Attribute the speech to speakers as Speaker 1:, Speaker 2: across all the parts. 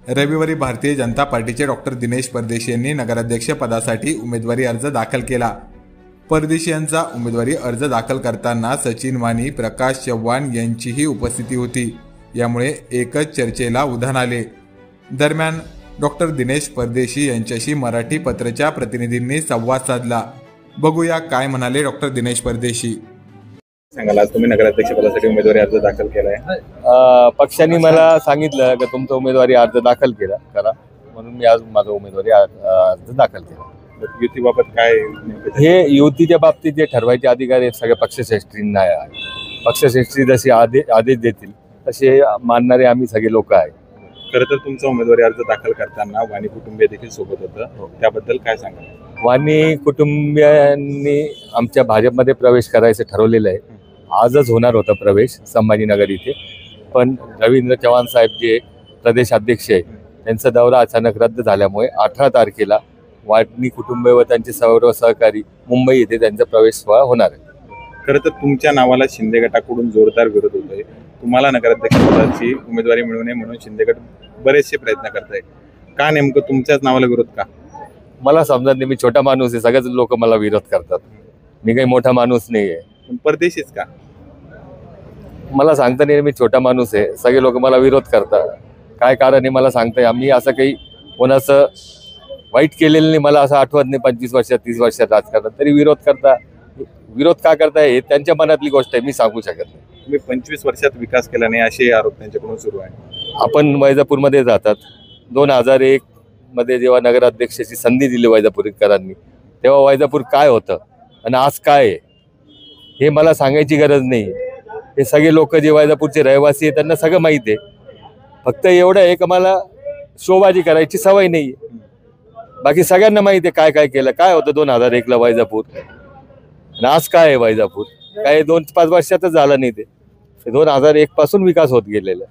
Speaker 1: रविवारी भारतीय जनता पार्टीचे डॉक्टर दिनेश परदेशी यांनी नगराध्यक्ष पदासाठी उमेदवारी अर्ज दाखल केला। परदेशी यांचा उमेदवारी अर्ज दाखल करताना सचिन वाणी, प्रकाश चव्हाण यांचीही उपस्थिती होती। यामुळे एकच चर्चेला उधाण आले। दरम्यान डॉक्टर दिनेश परदेशी यांच्याशी मराठी पत्रच्या प्रतिनिधींनी संवाद साधला। बघूया काय म्हणाले डॉक्टर दिनेश परदेशी।
Speaker 2: सांगाल, आज तुम्ही नगराध्यक्ष पदासाठी उमेदवारी अर्ज दाखल केलाय।
Speaker 3: पक्षाने मला सांगितलं की तुमचा उमेदवारी अर्ज दाखल करा, म्हणून मी आज माझा उमेदवारी अर्ज दाखल केला।
Speaker 2: युतीबाबत काय
Speaker 3: हे युतीच्या बाबतीत जे ठरवायचे अधिकार हे सगळ्या पक्षश्रेष्ठींना आहे। पक्षश्रेष्ठी जसे आदेश देतील तसे मानणारे आम्ही सगळे लोक आहे।
Speaker 2: खरं तर तुमचा उमेदवारी अर्ज दाखल करताना वाणी कुटुंबीय देखील सोबत होतं, त्याबद्दल काय सांगाल?
Speaker 3: वाणी कुटुंबियांनी आमच्या भाजपमध्ये प्रवेश करायचं ठरवलेलं आहे। आजच होणार होता प्रवेश संभाजीनगर इथे, पण रवींद्र चव्हाण साहेब जे प्रदेश अध्यक्ष आहे त्यांचा दौरा अचानक रद्द झाल्यामुळे 18 तारखेला वाणी कुटुंब व त्यांचे सर्व सहकारी मुंबई येथे त्यांचा प्रवेश सोहळा होणार आहे।
Speaker 2: खरं तर तुमच्या नावाला शिंदे गटाकडून जोरदार विरोध होतोय। तुम्हाला नगराध्यक्ष पदाची उमेदवारी मिळू नये म्हणून शिंदे गट बरेचसे प्रयत्न करताय। का नेमकं तुमच्याच नावाला विरोध का?
Speaker 3: मला समजत नाही, मी छोटा माणूस आहे, सगळेच लोक मला विरोध करतात। मी काही मोठा माणूस नाही आहे।
Speaker 2: परदेशीच का?
Speaker 3: मला सांगता नाही, मी छोटा माणूस आहे, सगळे लोक मला विरोध करतात। काय कारण आहे मला सांगताय? आम्ही असं काही कोणाचं वाईट केलेलं नाही, मला असं आठवत नाही 25 वर्षात 30 वर्षात राजकारणात, तरी विरोध का करताय हे त्यांच्या मनातली गोष्ट आहे, मी सांगू शकत नाही।
Speaker 2: तुम्ही 25 वर्षात विकास केला नाही असे आरोप त्यांच्याकडून सुरू आहे।
Speaker 3: आपण वैजापूरमध्ये जातात, 2001 मध्ये जेव्हा नगराध्यक्षाची संधी दिली वैजापूरकरांनी, तेव्हा वैजापूर काय होतं आणि आज काय आहे हे मला सांगायची गरज नाही। हे सगळे लोक जे वैजापूरचे रहिवासी आहेत त्यांना सगळं माहिती आहे। फक्त एवढं आहे की मला शोबाजी करायची सवय नाही आहे। बाकी सगळ्यांना माहिती आहे काय काय केलं, काय होतं 2001ला वैजापूर आणि आज काय आहे वैजापूर। काय 2-5 वर्षातच झालं नाही, ते 2001 पासून विकास होत गेलेला।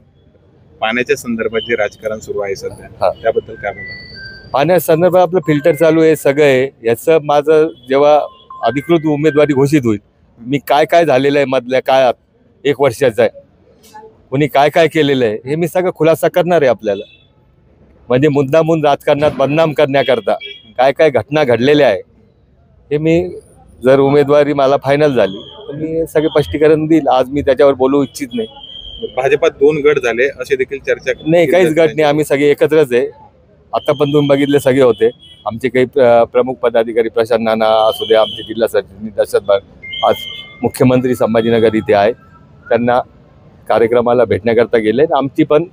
Speaker 2: पाण्याच्या संदर्भात जे राजकारण सुरू आहे सध्या, त्याबद्दल काय बोला?
Speaker 3: पाण्या संदर्भात आपलं फिल्टर चालू आहे, सगळं आहे। याचं माझं जेव्हा अधिकृत उमेदवारी घोषित होईल, मी काय काय झालेलं आहे मधल्या काळात 1 वर्षाचा आहे, कोणी काय काय केलेलं आहे हे मी सगळं खुलासा करणार आहे आपल्याला। म्हणजे मुद्दामून राजकारणात बदनाम करण्याकरता काय काय घटना घडलेल्या आहे हे मी, जर उमेदवारी मला फायनल झाली तर मी सगळे स्पष्टीकरण देईल। आज मी त्याच्यावर बोलू इच्छित नाही।
Speaker 2: भाजपात 2 गट झाले असे देखील चर्चा
Speaker 3: नाही, काहीच गट नाही, आम्ही सगळे एकत्रच आहे। आता पण तुम्ही बघितले सगळे होते आमचे काही प्रमुख पदाधिकारी, प्रशांत नाना असू दे, आमचे जिल्हा सरचिटणीस दशरथ, आज मुख्यमंत्री संभाजीनगर इथे आहे, त्यांना कार्यक्रमाला भेटण्याकरता गेले। आमची पण